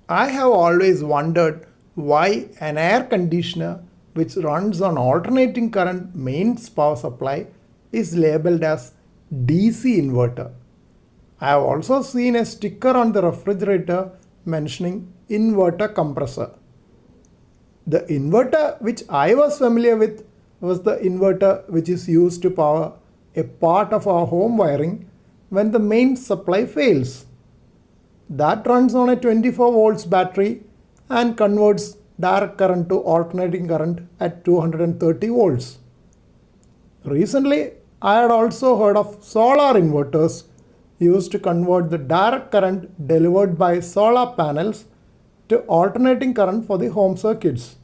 I have always wondered why an air conditioner which runs on alternating current mains power supply is labeled as DC inverter. I have also seen a sticker on the refrigerator mentioning inverter compressor. The inverter which I was familiar with was the inverter which is used to power a part of our home wiring when the main supply fails. That runs on a 24 volts battery and converts direct current to alternating current at 230 volts. Recently, I had also heard of solar inverters used to convert the direct current delivered by solar panels to alternating current for the home circuits.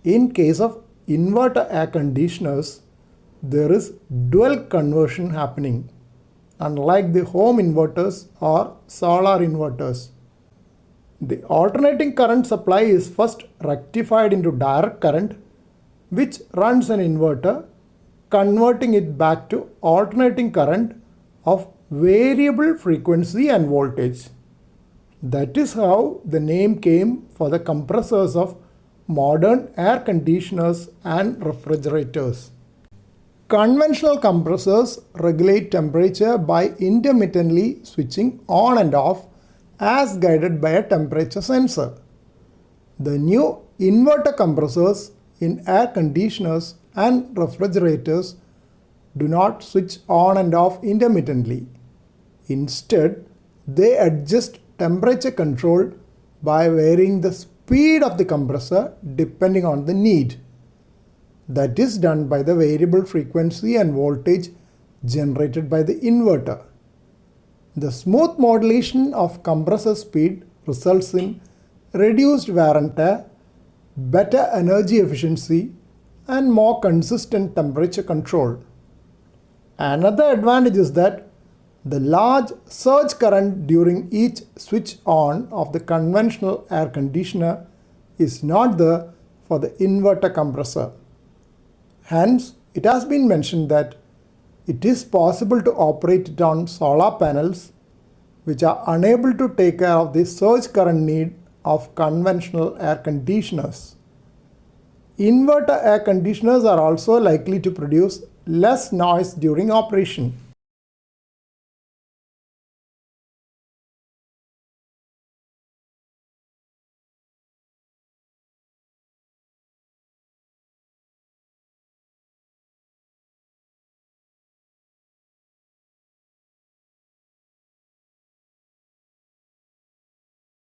In case of inverter air conditioners, there is dual conversion happening, unlike the home inverters or solar inverters. The alternating current supply is first rectified into direct current, which runs an inverter, converting it back to alternating current of variable frequency and voltage. That is how the name came for the compressors of modern air conditioners and refrigerators. Conventional compressors regulate temperature by intermittently switching on and off as guided by a temperature sensor. The new inverter compressors in air conditioners and refrigerators do not switch on and off intermittently. Instead, they adjust temperature control by varying the speed of the compressor depending on the need. That is done by the variable frequency and voltage generated by the inverter. The smooth modulation of compressor speed results in reduced wear and tear, better energy efficiency, and more consistent temperature control. Another advantage is that the large surge current during each switch on of the conventional air conditioner is not there for the inverter compressor. Hence, it has been mentioned that it is possible to operate it on solar panels which are unable to take care of the surge current need of conventional air conditioners. Inverter air conditioners are also likely to produce less noise during operation.